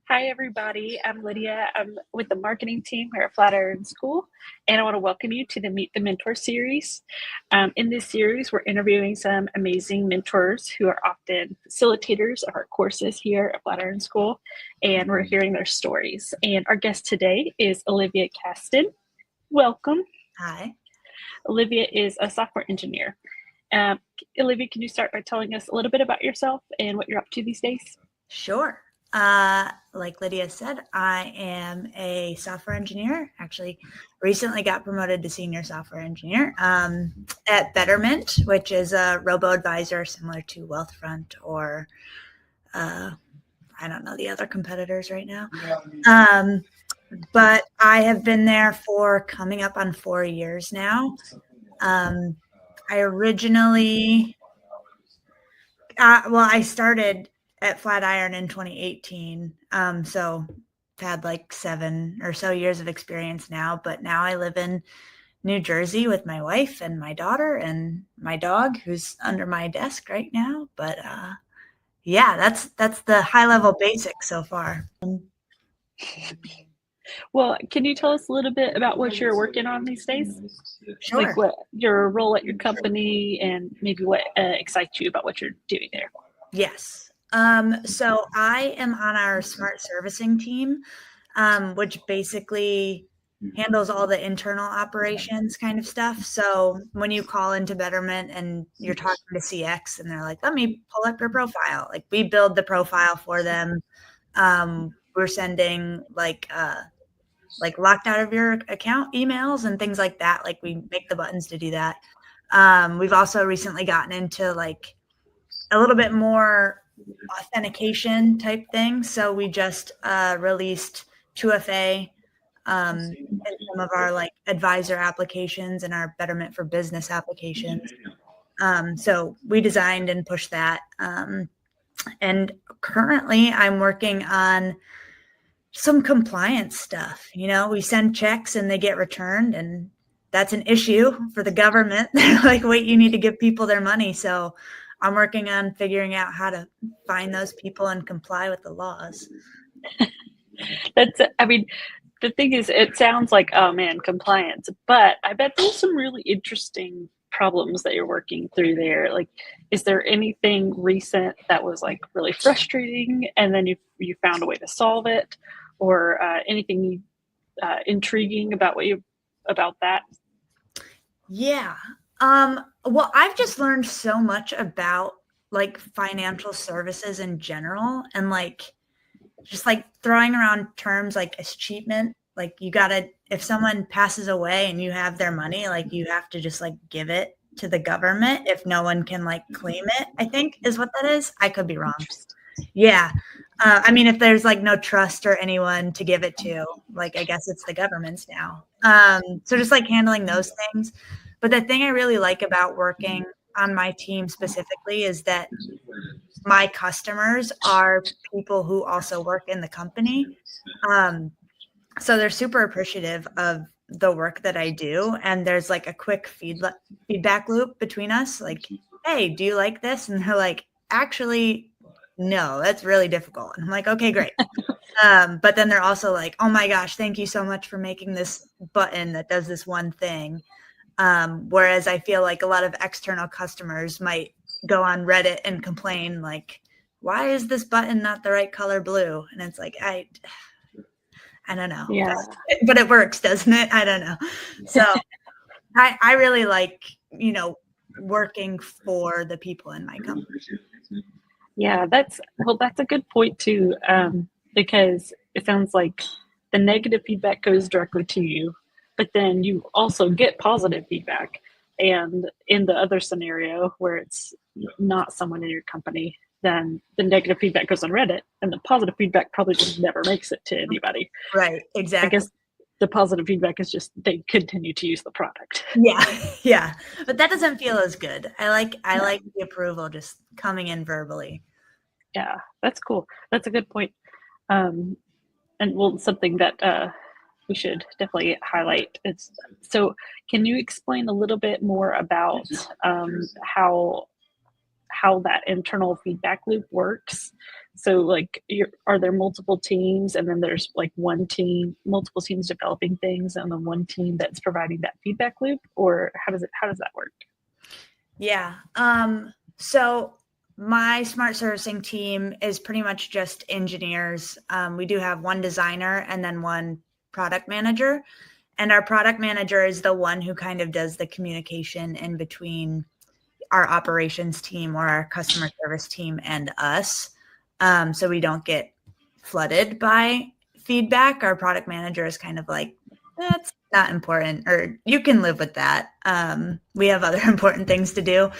Hi, everybody. I'm Lydia. I'm with the marketing team here at Flatiron School, and I want to welcome you to the Meet the Mentor series. In this series, we're interviewing some amazing mentors who are often facilitators of our courses here at Flatiron School, and we're hearing their stories. And our guest today is Olivia Kasten. Welcome. Hi. Olivia is a software engineer. Olivia, can you start by telling us a little bit about yourself and what you're up to these days? Sure. Like Lydia said, I am a software engineer. Actually, recently got promoted to senior software engineer at Betterment, which is a robo-advisor similar to Wealthfront or I don't know the other competitors right now. But I have been there for coming up on 4 years now. I originally, I started at Flatiron in 2018. So I've had like 7 or so years of experience now, but now I live in New Jersey with my wife and my daughter and my dog who's under my desk right now. But yeah, that's the high level basics so far. Well, can you tell us a little bit about what you're working on these days? Sure. Like what your role at your company and maybe what excites you about what you're doing there. Yes. So I am on our smart servicing team, which basically handles all the internal operations kind of stuff. So when you call into Betterment and you're talking to CX and they're like, let me pull up your profile, like we build the profile for them. We're sending like locked out of your account emails and things like that. Like we make the buttons to do that. We've also recently gotten into like a little bit more authentication type thing. So we just released 2FA in some of our like advisor applications and our Betterment for Business applications. So we designed and pushed that. And currently I'm working on some compliance stuff. You know, we send checks and they get returned, and that's an issue for the government. They're like, wait, you need to give people their money. So I'm working on figuring out how to find those people and comply with the laws. The thing is, it sounds like, oh man, compliance, but I bet there's some really interesting problems that you're working through there. Like, is there anything recent that was like really frustrating and then you found a way to solve it, or anything intriguing about about that? Yeah. Well, I've just learned so much about like financial services in general, and like just like throwing around terms like escheatment. Like you gotta, if someone passes away and you have their money, like you have to just like give it to the government if no one can like claim it, I think is what that is. I could be wrong. Yeah. I mean, if there's like no trust or anyone to give it to, like, I guess it's the government's now. So just like handling those things. But the thing I really like about working on my team specifically is that my customers are people who also work in the company. So they're super appreciative of the work that I do. And there's like a quick feedback loop between us. Like, hey, do you like this? And they're like, actually, no, that's really difficult. And I'm like, okay, great. But then they're also like, oh my gosh, thank you so much for making this button that does this one thing. Whereas I feel like a lot of external customers might go on Reddit and complain like, why is this button not the right color blue? And it's like, I don't know. Yeah. But it works, doesn't it? I don't know. So I really like, working for the people in my company. Yeah, that's a good point too, because it sounds like the negative feedback goes directly to you, but then you also get positive feedback. And in the other scenario where it's not someone in your company, then the negative feedback goes on Reddit, and the positive feedback probably just never makes it to anybody. Right, exactly. I guess the positive feedback is just they continue to use the product. Yeah. But that doesn't feel as good. I like the approval just coming in verbally. Yeah, that's cool. That's a good point. And something that we should definitely highlight is, so can you explain a little bit more about how that internal feedback loop works? So like, are there multiple teams, and then there's like one team, multiple teams developing things, and then one team that's providing that feedback loop, or how does that work? Yeah. So my smart servicing team is pretty much just engineers. We do have one designer and then one product manager. And our product manager is the one who kind of does the communication in between our operations team or our customer service team and us. So we don't get flooded by feedback. Our product manager is kind of like, that's not important, or you can live with that. We have other important things to do.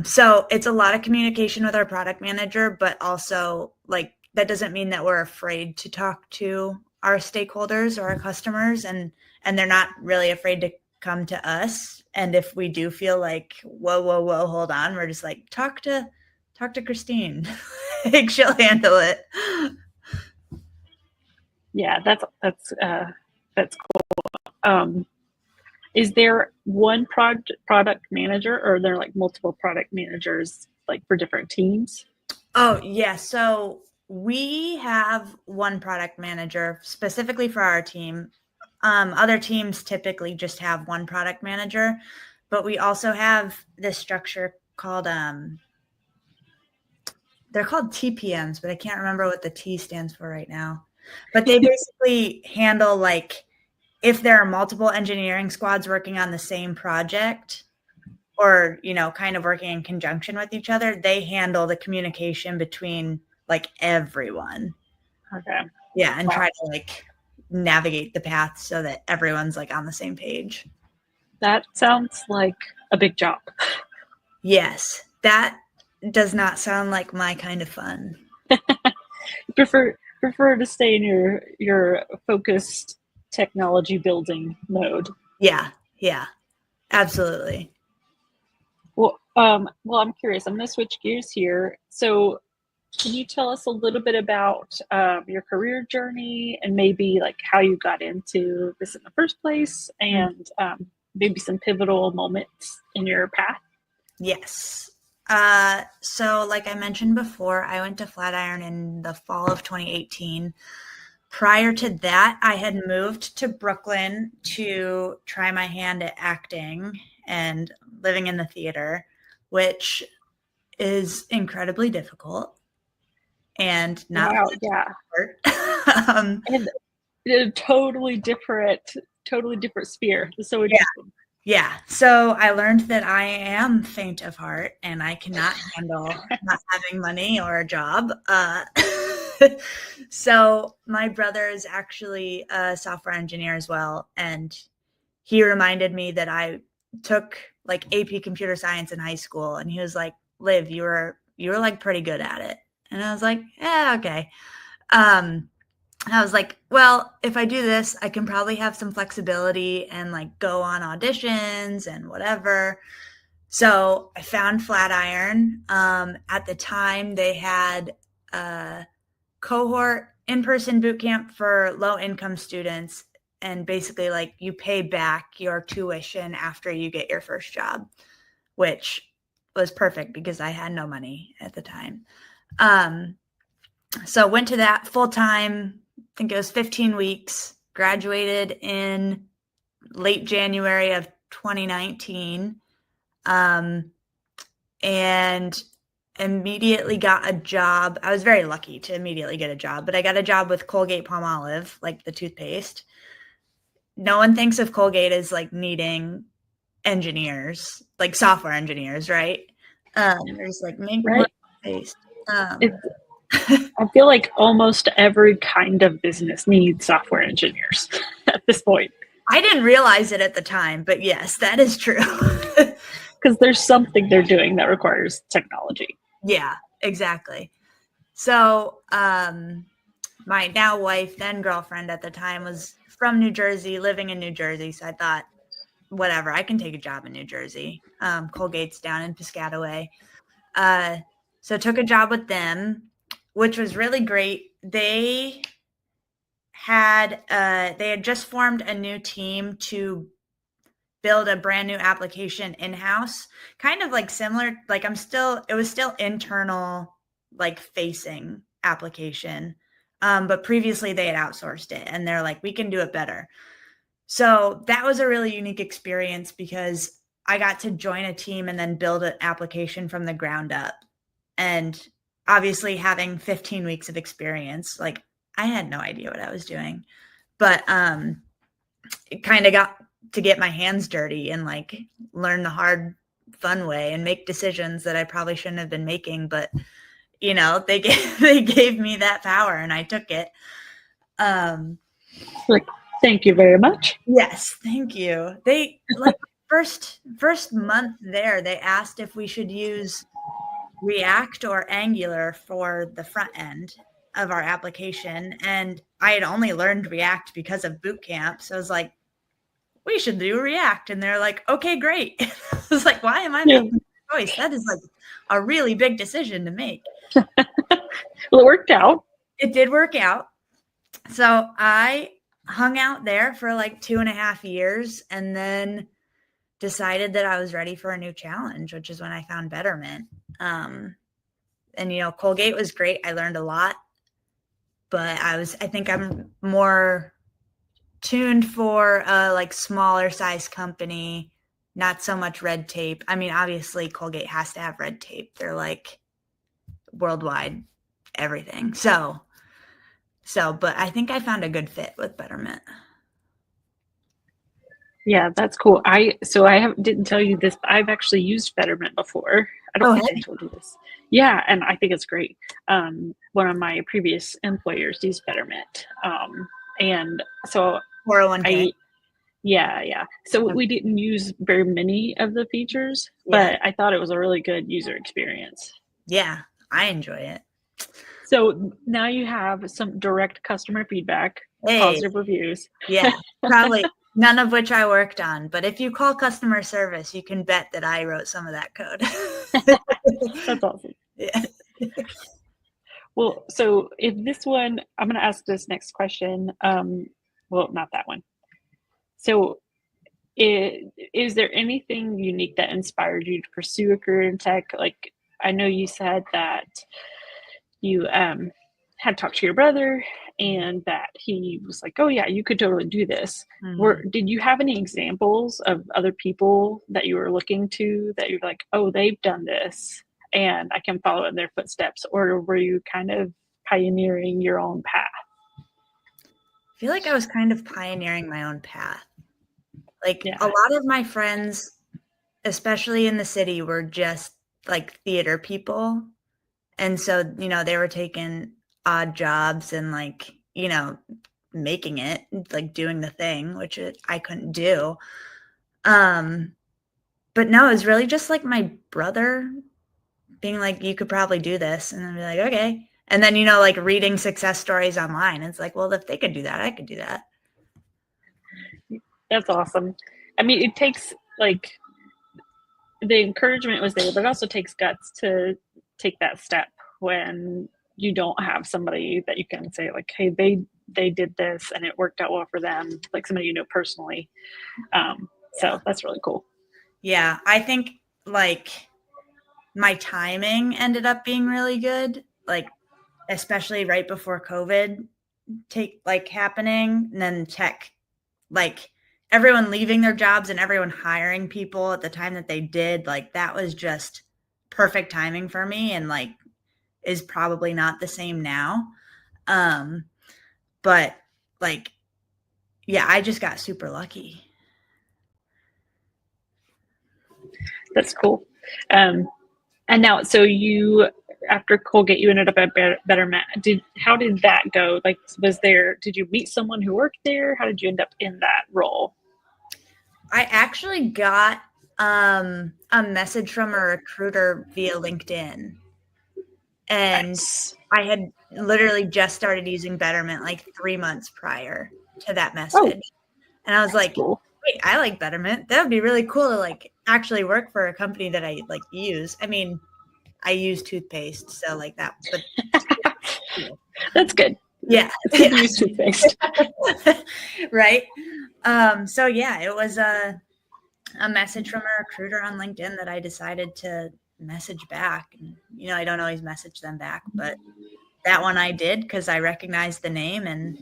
So it's a lot of communication with our product manager, but also like that doesn't mean that we're afraid to talk to our stakeholders or our customers, and they're not really afraid to come to us. And if we do feel like, whoa, hold on, we're just like, talk to Christine. Like, she'll handle it. Yeah, that's cool. Is there one product manager, or are there like multiple product managers like for different teams? Oh, yeah. So we have one product manager specifically for our team. Other teams typically just have one product manager, but we also have this structure called they're called TPMs, but I can't remember what the T stands for right now. But they basically handle like if there are multiple engineering squads working on the same project, or, you know, kind of working in conjunction with each other, they handle the communication between like everyone. Okay. Yeah, and try to like navigate the path so that everyone's like on the same page. That sounds like a big job. Yes, that does not sound like my kind of fun. Prefer to stay in your focused technology building mode. Yeah, absolutely. Well, I'm curious. I'm going to switch gears here. So, can you tell us a little bit about your career journey, and maybe like how you got into this in the first place, and maybe some pivotal moments in your path? Yes. So like I mentioned before, I went to Flatiron in the fall of 2018. Prior to that, I had moved to Brooklyn to try my hand at acting and living in the theater, which is incredibly difficult and not Wow, yeah, and a totally different sphere. It's so interesting. Yeah. So I learned that I am faint of heart and I cannot handle not having money or a job. So my brother is actually a software engineer as well. And he reminded me that I took like AP computer science in high school. And he was like, Liv, you were like pretty good at it. And I was like, yeah, okay. I was like, well, if I do this, I can probably have some flexibility and like go on auditions and whatever. So I found Flatiron. At the time, they had a cohort in-person boot camp for low-income students. And basically, like, you pay back your tuition after you get your first job, which was perfect because I had no money at the time. So went to that full-time. I think it was 15 weeks, graduated in late January of 2019, and immediately got a job. I was very lucky to immediately get a job, but I got a job with Colgate-Palmolive, like the toothpaste. No one thinks of Colgate as like needing engineers, like software engineers, right? They're just like, make more toothpaste. I feel like almost every kind of business needs software engineers at this point. I didn't realize it at the time, but yes, that is true. Because there's something they're doing that requires technology. Yeah, exactly. So my now wife, then girlfriend at the time, was from New Jersey, living in New Jersey. So I thought, whatever, I can take a job in New Jersey. Colgate's down in Piscataway. So took a job with them, which was really great. They had just formed a new team to build a brand new application in-house, kind of like similar, like it was still internal like facing application. But previously they had outsourced it and they're like, we can do it better. So that was a really unique experience because I got to join a team and then build an application from the ground up. And obviously having 15 weeks of experience, like I had no idea what I was doing, but it kind of got to get my hands dirty and like learn the hard, fun way and make decisions that I probably shouldn't have been making. But, you know, they gave me that power and I took it. Like, thank you very much. Yes, thank you. They like first month there, they asked if we should use React or Angular for the front end of our application. And I had only learned React because of boot camp. So I was like, we should do React. And they're like, okay, great. I was like, why am I making this choice? That is like a really big decision to make. Well, it worked out. It did work out. So I hung out there for like 2.5 years and then decided that I was ready for a new challenge, which is when I found Betterment. And, you know, Colgate was great. I learned a lot, but I think I'm more tuned for a like smaller size company, not so much red tape. I mean, obviously Colgate has to have red tape. They're like worldwide everything. So, but I think I found a good fit with Betterment. Yeah, that's cool. Didn't tell you this, but I've actually used Betterment before. I don't think I told you this. Yeah, and I think it's great. One of my previous employers used Betterment. And so 401k. Yeah. So we didn't use very many of the features, but I thought it was a really good user experience. Yeah, I enjoy it. So now you have some direct customer feedback, positive reviews. Yeah, probably none of which I worked on. But if you call customer service, you can bet that I wrote some of that code. That's awesome. Yeah. Well, so if this one, I'm going to ask this next question. Well, not that one. So is there anything unique that inspired you to pursue a career in tech? Like, I know you said that you had talked to your brother and that he was like, oh yeah, you could totally do this. Mm-hmm. Did you have any examples of other people that you were looking to that you're like, oh, they've done this and I can follow in their footsteps? Or were you kind of pioneering your own path? I feel like I was kind of pioneering my own path. Like a lot of my friends, especially in the city, were just like theater people. And so, you know, they were taking odd jobs and like, you know, making it, like doing the thing, which I couldn't do. But no, it was really just like my brother being like, you could probably do this. And I'd be like, okay. And then, you know, like reading success stories online. It's like, well, if they could do that, I could do that. That's awesome. I mean, it takes like the encouragement was there, but it also takes guts to take that step when you don't have somebody that you can say like, hey, they did this and it worked out well for them, like somebody you know personally. So that's really cool. Yeah, I think like my timing ended up being really good, like especially right before COVID happening, and then tech, like everyone leaving their jobs and everyone hiring people at the time that they did, like that was just perfect timing for me, and like is probably not the same now. But like, yeah, I just got super lucky. That's cool. And now, so you, after Colgate, you ended up at Betterment. How did that go? Like, did you meet someone who worked there? How did you end up in that role? I actually got a message from a recruiter via LinkedIn. And nice. I had literally just started using Betterment like 3 months prior to that message. Oh, and I was like, cool. Wait, I like Betterment. That would be really cool to like actually work for a company that I like use. I mean, I use toothpaste, so like that. But that's good. Yeah. It's good to use toothpaste. Right. So yeah, it was a message from a recruiter on LinkedIn that I decided to message back. And, I don't always message them back, but that one I did because I recognized the name, and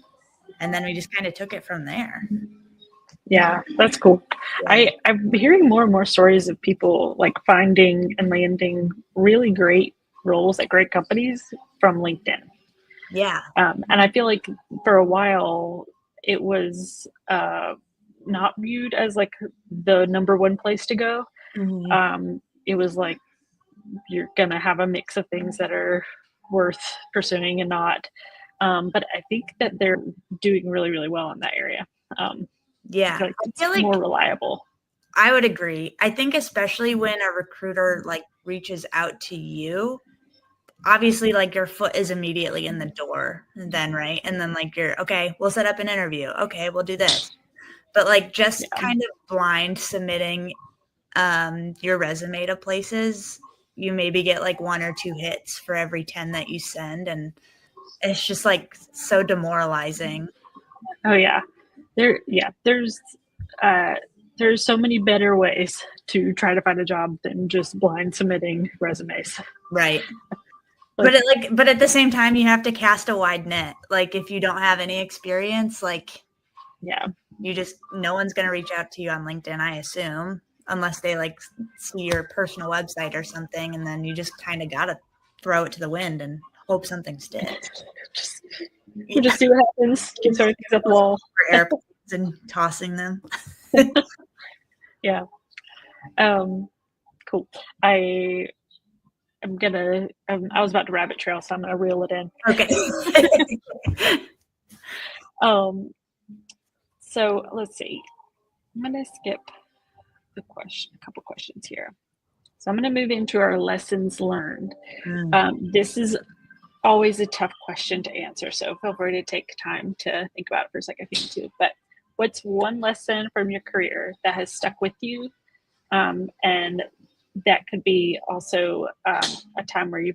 then we just kind of took it from there. Yeah, that's cool. Yeah. I'm hearing more and more stories of people like finding and landing really great roles at great companies from LinkedIn. Yeah. And I feel like for a while it was not viewed as like the number one place to go. Mm-hmm. It was like you're going to have a mix of things that are worth pursuing and not. But I think that they're doing really, really well in that area. Yeah. I feel like more reliable. I would agree. I think especially when a recruiter like reaches out to you, obviously like your foot is immediately in the door then, right? And then like you're okay, we'll set up an interview. Okay, we'll do this. But like just kind of blind submitting your resume to places, you maybe get like 1 or 2 hits for every 10 that you send, and it's just like so demoralizing. Oh yeah. There's so many better ways to try to find a job than just blind submitting resumes. Right. But at the same time, you have to cast a wide net. Like if you don't have any experience, like no one's going to reach out to you on LinkedIn, I assume, unless they like see your personal website or something. And then you just kind of got to throw it to the wind and hope something sticks. Just see what happens. Keep throwing things at the wall. For airplanes and tossing them. Yeah. Cool. I was about to rabbit trail, so I'm gonna reel it in. Okay. So let's see. I'm gonna skip a couple questions here. So I'm gonna move into our lessons learned. This is always a tough question to answer, so feel free to take time to think about it for a second if you need to. But what's one lesson from your career that has stuck with you, and that could be also a time where you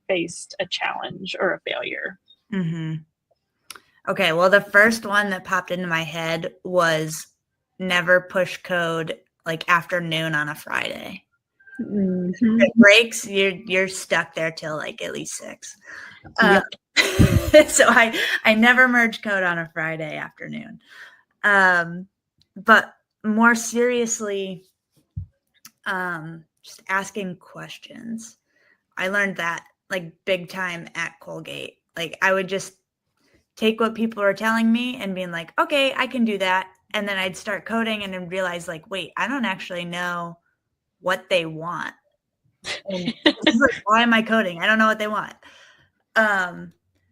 faced a challenge or a failure? Mm-hmm. Okay, well, the first one that popped into my head was never push code like afternoon on a Friday. Mm-hmm. If it breaks, you're stuck there till like at least 6. Yep. So I never merge code on a Friday afternoon. But more seriously, just asking questions. I learned that like big time at Colgate. Like I would just take what people are telling me and being like, okay, I can do that. And then I'd start coding and then realize like, wait, I don't actually know what they want. And like, why am I coding? I don't know what they want.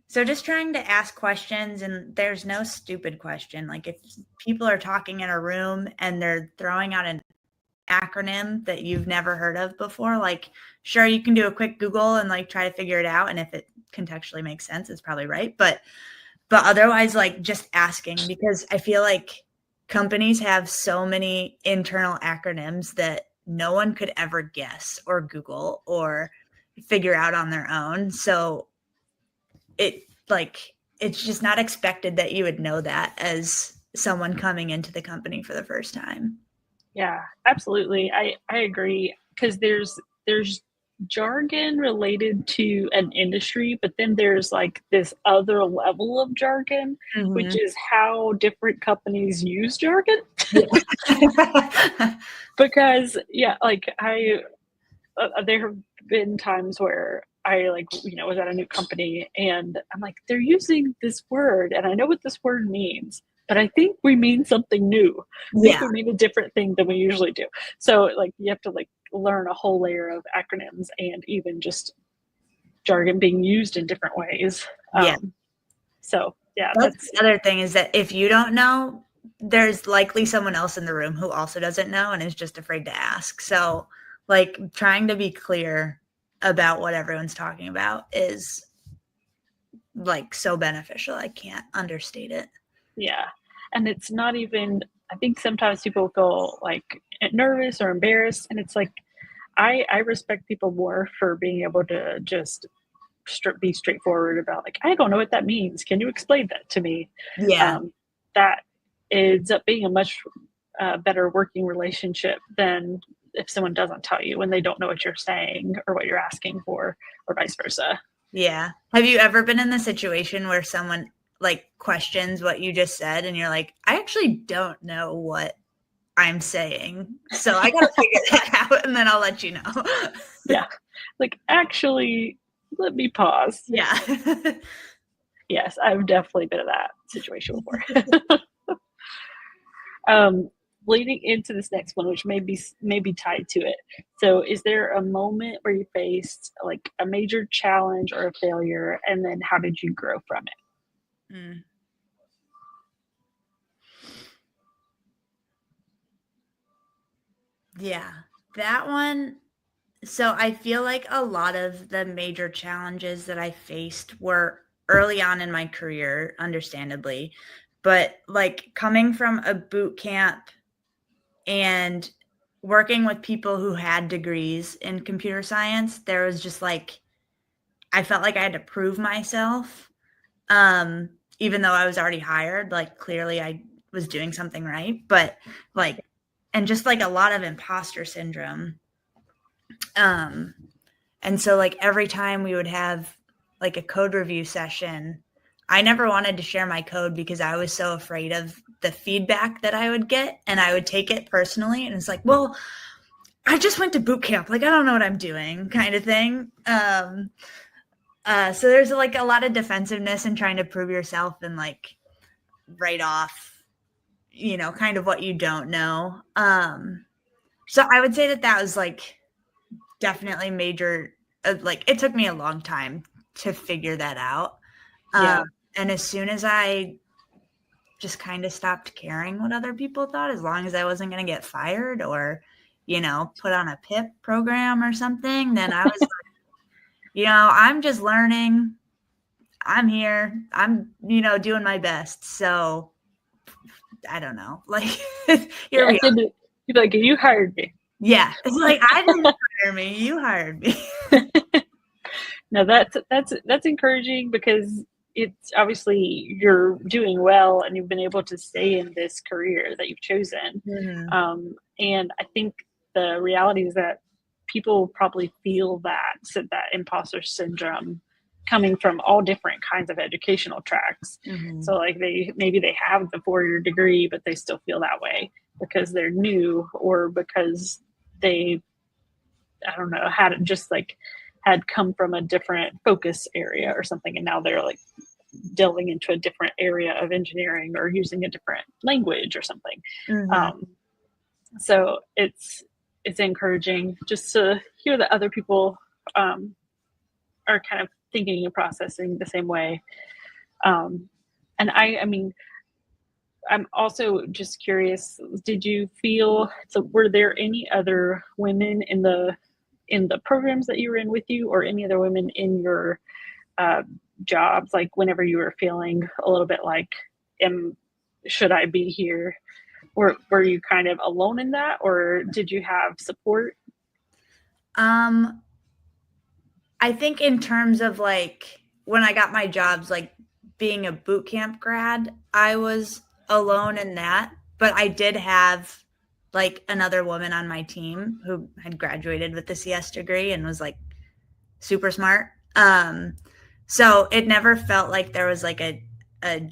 So just trying to ask questions, and there's no stupid question. Like if people are talking in a room and they're throwing out an acronym that you've never heard of before, like sure, you can do a quick Google and like try to figure it out. And if it contextually makes sense, it's probably right. But otherwise, like just asking, because I feel like companies have so many internal acronyms that no one could ever guess or Google or figure out on their own. So it's just not expected that you would know that as someone coming into the company for the first time. Yeah, absolutely. I agree, because there's jargon related to an industry, but then there's like this other level of jargon, which is how different companies use jargon. Because like there have been times where I was at a new company and I'm like, they're using this word and I know what this word means, but I think we mean something new. I think we mean a different thing than we usually do. So like you have to like learn a whole layer of acronyms and even just jargon being used in different ways. So yeah, that's the other thing, is that if you don't know, there's likely someone else in the room who also doesn't know and is just afraid to ask. So like trying to be clear about what everyone's talking about is like so beneficial. I can't understate it. Yeah. And it's not even, I think sometimes people feel like nervous or embarrassed, and it's like, I respect people more for being able to just be straightforward about like, I don't know what that means. Can you explain that to me? Yeah. That ends up being a much better working relationship than if someone doesn't tell you when they don't know what you're saying or what you're asking for, or vice versa. Yeah. Have you ever been in the situation where someone like questions what you just said and you're like, I actually don't know what I'm saying, so I gotta figure that out and then I'll let you know. Yeah. Like, actually, let me pause. Yeah. Yes, I've definitely been in that situation before. Leading into this next one, which may be tied to it. So is there a moment where you faced like a major challenge or a failure, and then how did you grow from it? Mm. Yeah, that one. So I feel like a lot of the major challenges that I faced were early on in my career, understandably, but like coming from a boot camp and working with people who had degrees in computer science, there was just like, I felt like I had to prove myself. Even though I was already hired, like clearly I was doing something right, but like, and just like a lot of imposter syndrome. And so like every time we would have like a code review session, I never wanted to share my code because I was so afraid of the feedback that I would get, and I would take it personally. And it's like, well, I just went to boot camp. Like, I don't know what I'm doing kind of thing. So there's like a lot of defensiveness and trying to prove yourself and like write off, you know, kind of what you don't know. So I would say that was like definitely major. Like it took me a long time to figure that out. Yeah. And as soon as I just kind of stopped caring what other people thought, as long as I wasn't going to get fired or, you know, put on a PIP program or something, then I was like, you know, I'm just learning. I'm here. I'm, you know, doing my best. So I don't know. Like, here we are. You're like, you hired me. Yeah. It's like, I didn't hire me. You hired me. No, that's encouraging, because it's obviously you're doing well and you've been able to stay in this career that you've chosen. Mm-hmm. And I think the reality is that people probably feel that imposter syndrome coming from all different kinds of educational tracks. Mm-hmm. So like maybe they have the 4-year degree, but they still feel that way because they're new, or because they, I don't know, had come from a different focus area or something, and now they're like delving into a different area of engineering or using a different language or something. Mm-hmm. So it's encouraging just to hear that other people are kind of thinking and processing the same way. And I mean, I'm also just curious, did you feel, so were there any other women in the programs that you were in with you, or any other women in your jobs, like whenever you were feeling a little bit like, should I be here? Or were you kind of alone in that, or did you have support? I think in terms of like when I got my jobs, like being a boot camp grad, I was alone in that, but I did have like another woman on my team who had graduated with the CS degree and was like super smart. So it never felt like there was like a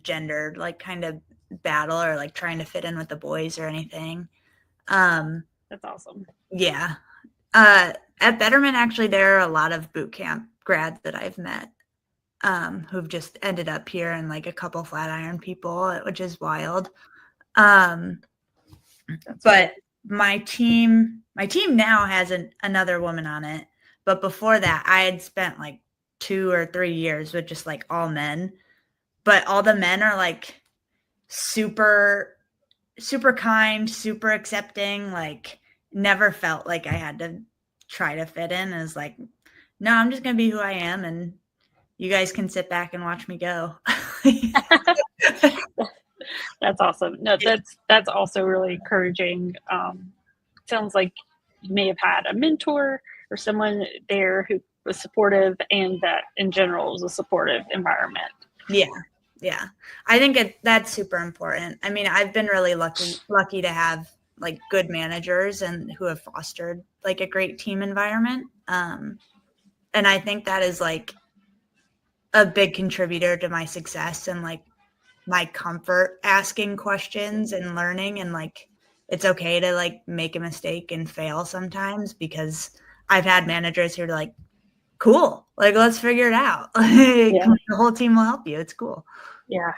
gender like kind of battle or like trying to fit in with the boys or anything. That's awesome. Yeah. At Betterment, actually, there are a lot of boot camp grads that I've met who've just ended up here, and like a couple Flatiron people, which is wild. But my team now has another woman on it. But before that, I had spent like 2 or 3 years with just like all men. But all the men are like super, super kind, super accepting, like never felt like I had to try to fit in. It was like, no, I'm just going to be who I am, and you guys can sit back and watch me go. That's awesome. No, that's also really encouraging. Sounds like you may have had a mentor or someone there who was supportive, and that in general was a supportive environment. Yeah. I think that's super important. I mean, I've been really lucky to have like good managers and who have fostered like a great team environment. And I think that is like a big contributor to my success and like my comfort asking questions and learning, and like it's okay to like make a mistake and fail sometimes, because I've had managers who are like, cool, like let's figure it out. Like, the whole team will help you. It's cool. Yeah.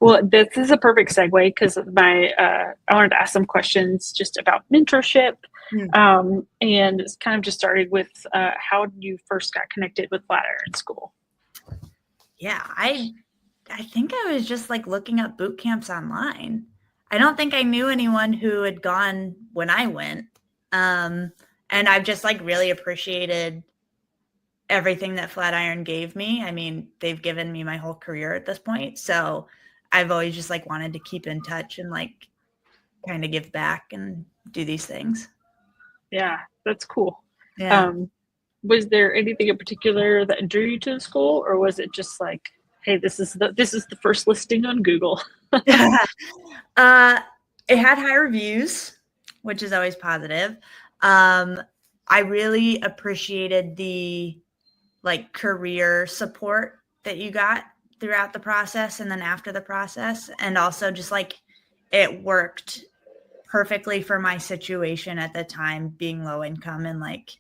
Well, this is a perfect segue because I wanted to ask some questions just about mentorship, and it's kind of just started with how you first got connected with Flatiron School. Yeah, I think I was just like looking up boot camps online. I don't think I knew anyone who had gone when I went, and I've just like really appreciated everything that Flatiron gave me. I mean, they've given me my whole career at this point, so I've always just like wanted to keep in touch and like kind of give back and do these things. Yeah, that's cool. Yeah. Was there anything in particular that drew you to the school, or was it just like, hey, this is the first listing on Google? It had high reviews, which is always positive. I really appreciated the like career support that you got throughout the process and then after the process. And also just like it worked perfectly for my situation at the time, being low income, and like,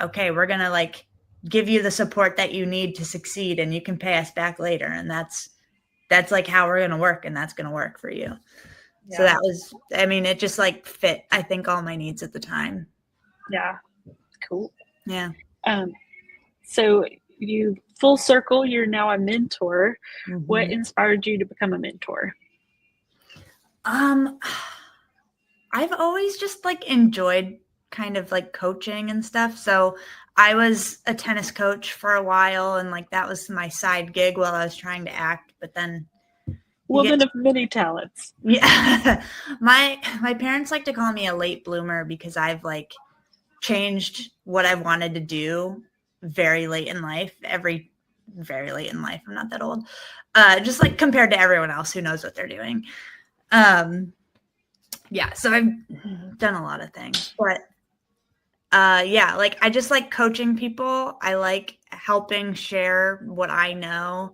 okay, we're going to like give you the support that you need to succeed and you can pay us back later. And that's like how we're going to work, and that's going to work for you. Yeah. So that was, I mean, it just like fit, I think, all my needs at the time. Yeah. Cool. Yeah. So you full circle, you're now a mentor. Mm-hmm. What inspired you to become a mentor? I've always just like enjoyed kind of like coaching and stuff. So I was a tennis coach for a while, and like that was my side gig while I was trying to act. But then woman of many talents. Yeah. My parents like to call me a late bloomer because I've like changed what I wanted to do very late in life, very late in life. I'm not that old. Just like compared to everyone else who knows what they're doing. Yeah, so I've done a lot of things, but yeah, like I just like coaching people. I like helping share what I know.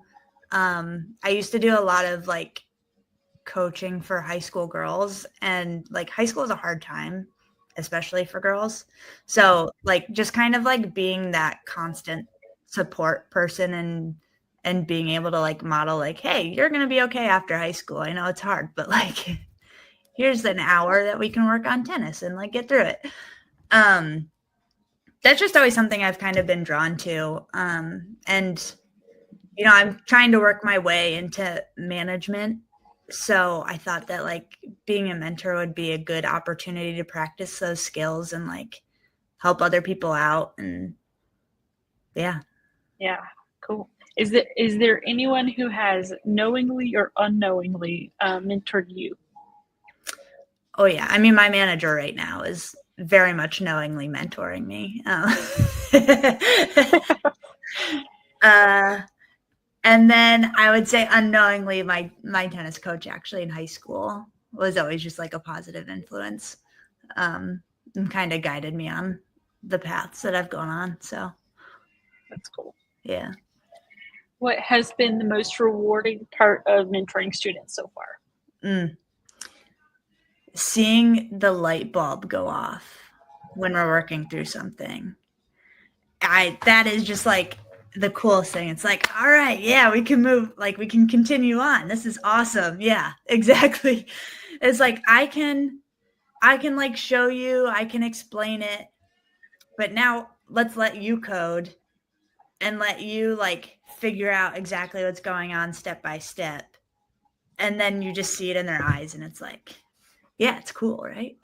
I used to do a lot of like coaching for high school girls, and like high school is a hard time, especially for girls. So like just kind of like being that constant support person and being able to like model like, hey, you're going to be okay after high school. I know it's hard, but like here's an hour that we can work on tennis and like get through it. That's just always something I've kind of been drawn to. And you know, I'm trying to work my way into management. So I thought that like being a mentor would be a good opportunity to practice those skills and like help other people out. And yeah. Yeah. Cool. Is there anyone who has knowingly or unknowingly mentored you? Oh yeah. I mean, my manager right now is very much knowingly mentoring me. And then I would say unknowingly, my tennis coach actually in high school was always just like a positive influence, and kind of guided me on the paths that I've gone on. So that's cool. Yeah. What has been the most rewarding part of mentoring students so far? Seeing the light bulb go off when we're working through something. That is just like the coolest thing. It's like, all right, yeah, we can move, like we can continue on. This is awesome. Yeah, exactly. It's like, I can like show you, I can explain it, but now let's let you code and let you like figure out exactly what's going on step by step. And then you just see it in their eyes and it's like, yeah, it's cool, right?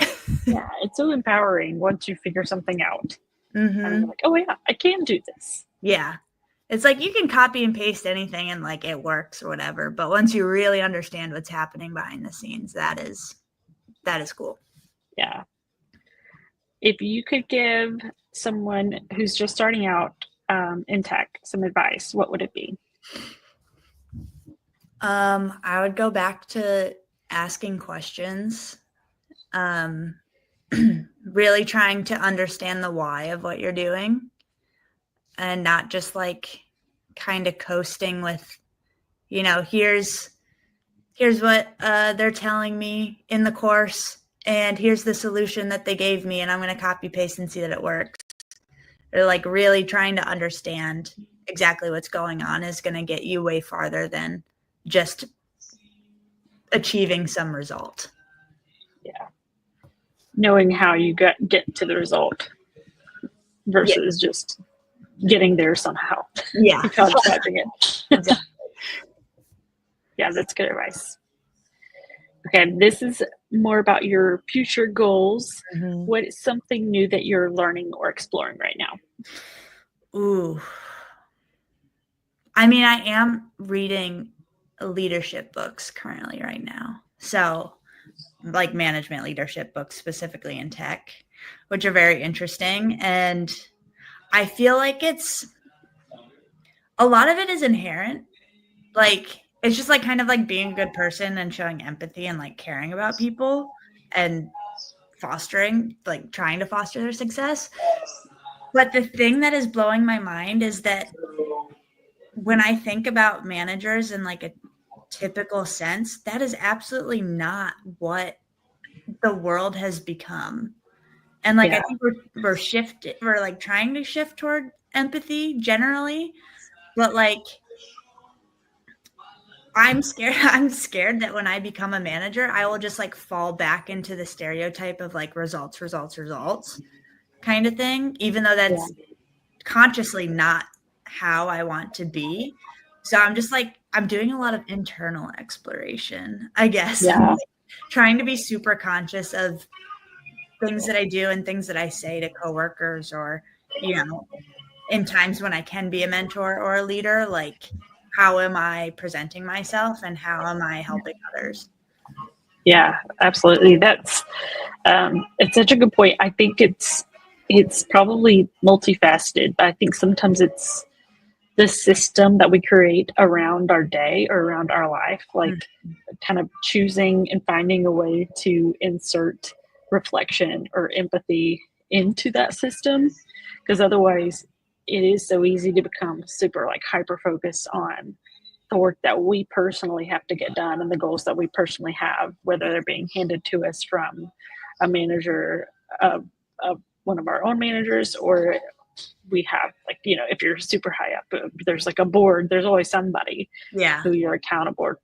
Yeah, it's so empowering once you figure something out. Mm-hmm. And you're like, oh yeah, I can do this. Yeah. It's like you can copy and paste anything and like it works or whatever. But once you really understand what's happening behind the scenes, that is cool. Yeah. If you could give someone who's just starting out in tech some advice, what would it be? I would go back to asking questions Really trying to understand the why of what you're doing and not just like kind of coasting with, here's what they're telling me in the course, and here's the solution that they gave me, and I'm going to copy paste and see that it works. Or like really trying to understand exactly what's going on is going to get you way farther than just achieving some result. Yeah. Knowing how you get to the result versus just getting there somehow. Yeah. Contriving it. Exactly. Yeah, that's good advice. Okay, this is more about your future goals. Mm-hmm. What is something new that you're learning or exploring right now? Ooh. I mean, I am reading leadership books currently right now. So, like management leadership books, specifically in tech, which are very interesting. And I feel like a lot of it is inherent. Like, it's just like kind of like being a good person and showing empathy and like caring about people and trying to foster their success. But the thing that is blowing my mind is that when I think about managers in like a typical sense, that is absolutely not what the world has become. And like, I think we're like trying to shift toward empathy generally, but like, I'm scared that when I become a manager, I will just like fall back into the stereotype of like results kind of thing, even though that's consciously not how I want to be. So I'm just like, I'm doing a lot of internal exploration, I guess. Yeah. Trying to be super conscious of things that I do and things that I say to coworkers, or, in times when I can be a mentor or a leader, like how am I presenting myself and how am I helping others? Yeah, absolutely. That's it's such a good point. I think it's probably multifaceted, but I think sometimes it's the system that we create around our day or around our life, like kind of choosing and finding a way to insert reflection or empathy into that system, because otherwise it is so easy to become super like hyper focused on the work that we personally have to get done and the goals that we personally have, whether they're being handed to us from a manager of one of our own managers, or we have like, if you're super high up, there's like a board, there's always somebody who you're accountable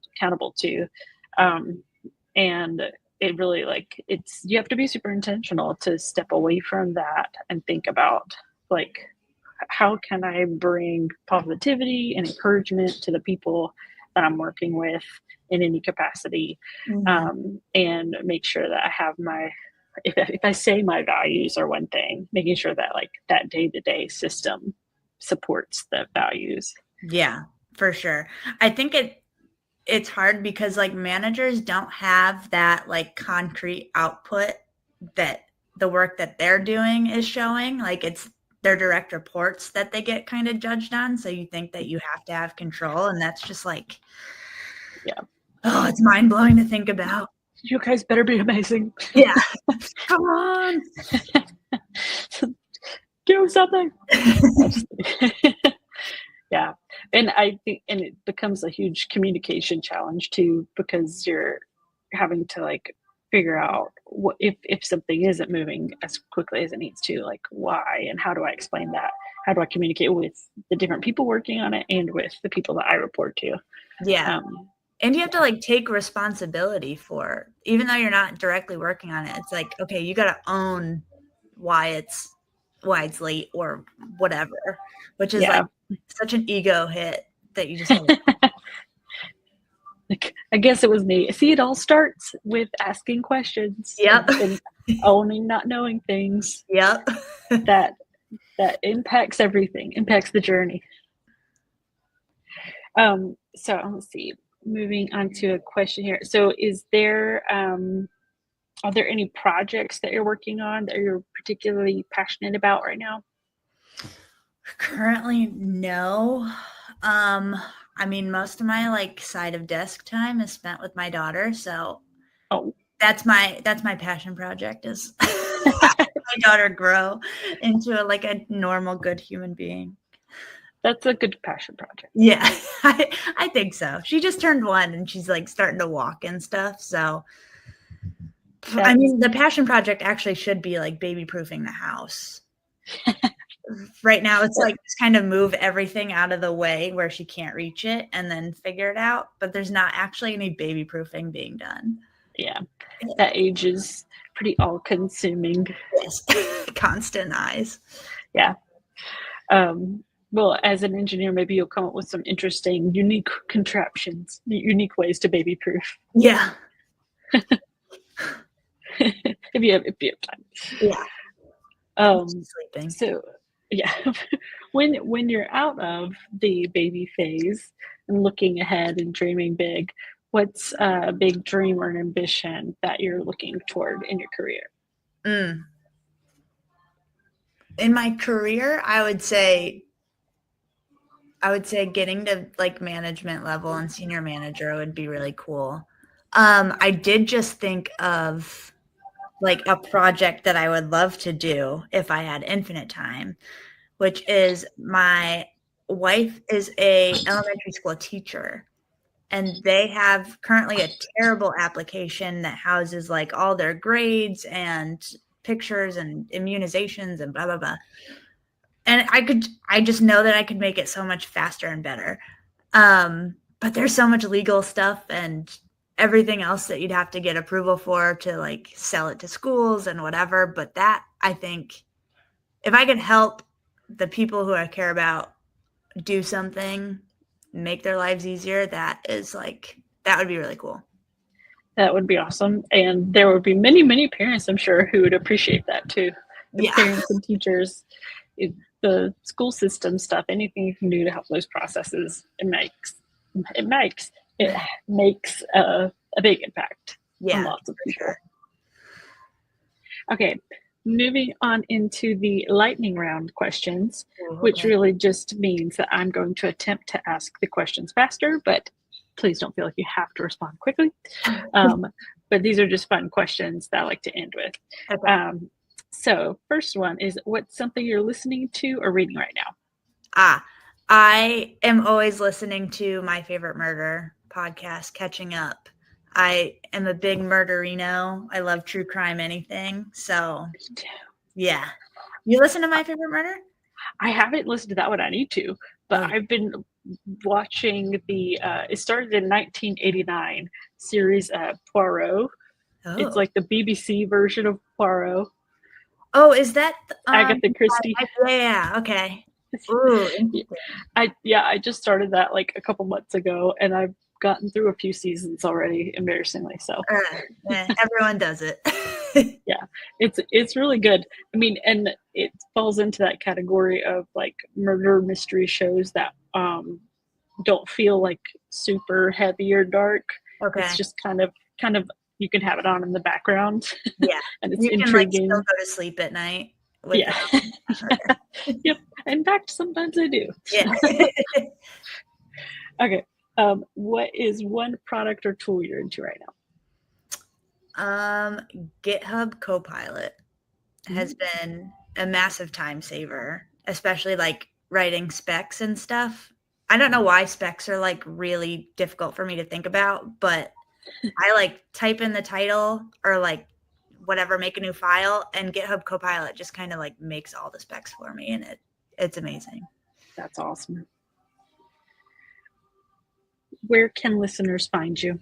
to. And it really like you have to be super intentional to step away from that and think about like, how can I bring positivity and encouragement to the people that I'm working with in any capacity, and make sure that I have if I say my values are one thing, making sure that like that day-to-day system supports the values. Yeah, for sure. I think it's hard because like managers don't have that like concrete output that the work that they're doing is showing. Like it's their direct reports that they get kind of judged on. So you think that you have to have control, and that's just like, it's mind blowing to think about. You guys better be amazing. Yeah. Come on. Do something. Yeah. And I think, and it becomes a huge communication challenge too, because you're having to like figure out what if something isn't moving as quickly as it needs to, like why, and how do I explain that? How do I communicate with the different people working on it and with the people that I report to? Yeah. And you have to like take responsibility for, even though you're not directly working on it. It's like, okay, you got to own why it's late or whatever, which is like such an ego hit that you just have. Like, I guess it was me. See, it all starts with asking questions. Yep. And owning not knowing things. Yep. that impacts everything, impacts the journey. So let's see. Moving on to a question here. So is there are there any projects that you're working on that you're particularly passionate about right now? Currently, no. I mean, most of my like side of desk time is spent with my daughter, so That's my passion project is my daughter grow into a normal, good human being. That's a good passion project. Yeah, I think so. She just turned 1 and she's like starting to walk and stuff. So, I mean, the passion project actually should be like baby proofing the house. Right now, it's like just kind of move everything out of the way where she can't reach it and then figure it out. But there's not actually any baby proofing being done. Yeah, that age is pretty all-consuming. Yes, constant eyes. Yeah. Well, as an engineer, maybe you'll come up with some interesting, unique contraptions, unique ways to baby-proof. Yeah. if you have time. Yeah. Sleeping. So, yeah, when you're out of the baby phase and looking ahead and dreaming big, what's a big dream or an ambition that you're looking toward in your career? In my career, I would say getting to like management level and senior manager would be really cool. I did just think of like a project that I would love to do if I had infinite time, which is my wife is a elementary school teacher, and they have currently a terrible application that houses like all their grades and pictures and immunizations and blah, blah, blah. And I just know that I could make it so much faster and better. But there's so much legal stuff and everything else that you'd have to get approval for to like sell it to schools and whatever. But that, I think, if I could help the people who I care about do something, make their lives easier, that would be really cool. That would be awesome. And there would be many, many parents, I'm sure, who would appreciate that too. The parents and teachers, the school system stuff, anything you can do to help those processes, it makes a big impact on lots of people. Sure. Okay, moving on into the lightning round questions, which really just means that I'm going to attempt to ask the questions faster, but please don't feel like you have to respond quickly. But these are just fun questions that I like to end with. Okay. So first one is, what's something you're listening to or reading right now? I am always listening to My Favorite Murder podcast, Catching Up. I am a big murderino. I love true crime, anything. So, yeah. You listen to My Favorite Murder? I haven't listened to that one. I need to. But I've been watching it started in 1989 series Poirot. It's like the BBC version of Poirot. Oh, is that Agatha Christie? Yeah, okay. Ooh, I just started that like a couple months ago, and I've gotten through a few seasons already, embarrassingly so. Everyone does it. Yeah, it's really good. I mean, and it falls into that category of like murder mystery shows that don't feel like super heavy or dark. Okay. It's just kind of you can have it on in the background. Yeah. And it's you intriguing. Can like still go to sleep at night. Yeah. Yep. In fact, sometimes I do. Yeah. Okay. What is one product or tool you're into right now? GitHub Copilot has been a massive time saver, especially like writing specs and stuff. I don't know why specs are like really difficult for me to think about, but I like type in the title or like whatever, make a new file, and GitHub Copilot just kind of like makes all the specs for me, and it's amazing. That's awesome. Where can listeners find you?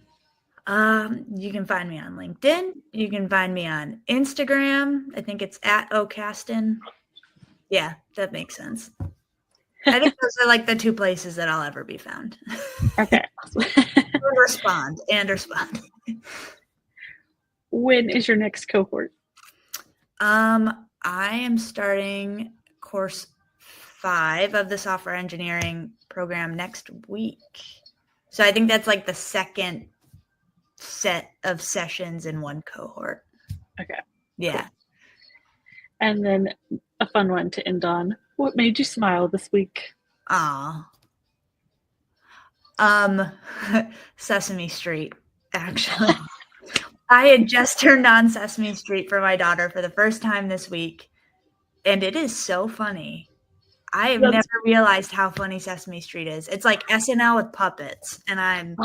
You can find me on LinkedIn. You can find me on Instagram. I think it's @okasten. Yeah, that makes sense. I think those are like the two places that I'll ever be found. Okay. Respond. When is your next cohort? I am starting course 5 of the software engineering program next week. So I think that's like the second set of sessions in one cohort. Okay. Yeah. Cool. And then a fun one to end on. What made you smile this week? Sesame Street, actually. I had just turned on Sesame Street for my daughter for the first time this week, and it is so funny. I have never realized how funny Sesame Street is. It's like SNL with puppets, and I'm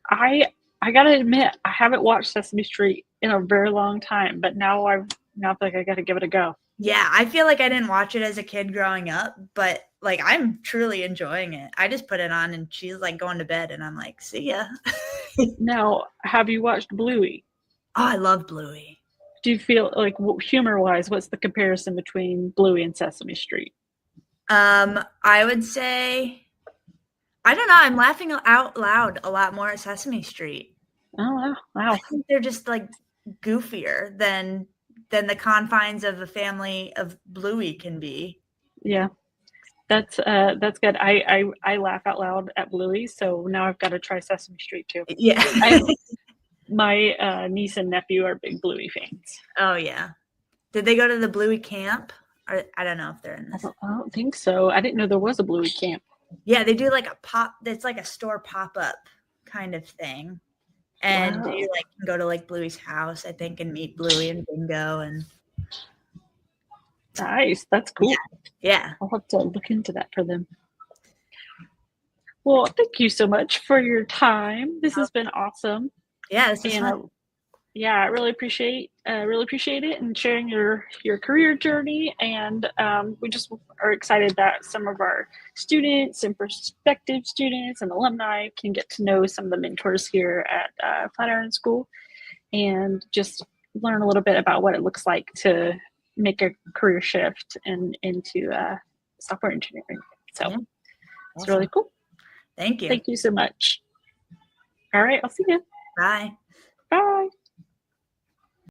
I gotta admit, I haven't watched Sesame Street in a very long time, but now I feel like I gotta give it a go. Yeah, I feel like I didn't watch it as a kid growing up, but like I'm truly enjoying it. I just put it on and she's like going to bed and I'm like, see ya. Now, have you watched Bluey? Oh, I love Bluey. Do you feel like humor-wise, what's the comparison between Bluey and Sesame Street? I would say, I don't know. I'm laughing out loud a lot more at Sesame Street. Oh, wow. I think they're just like goofier than the confines of a family of Bluey can be. Yeah, that's good. I laugh out loud at Bluey, so now I've got to try Sesame Street too. Yeah. My niece and nephew are big Bluey fans. Oh yeah. Did they go to the Bluey camp? Or I don't know if they're in this. I don't think so. I didn't know there was a Bluey camp. Yeah, they do like it's like a store pop-up kind of thing. And you like can go to like Bluey's house, I think, and meet Bluey and Bingo and nice. That's cool. Yeah. I'll have to look into that for them. Well, thank you so much for your time. This has been awesome. Yeah, this is fun. I really appreciate it and sharing your career journey. And we just are excited that some of our students and prospective students and alumni can get to know some of the mentors here at Flatiron School and just learn a little bit about what it looks like to make a career shift into software engineering. So yeah. It's really cool. Thank you. Thank you so much. All right, I'll see you. Bye. Bye.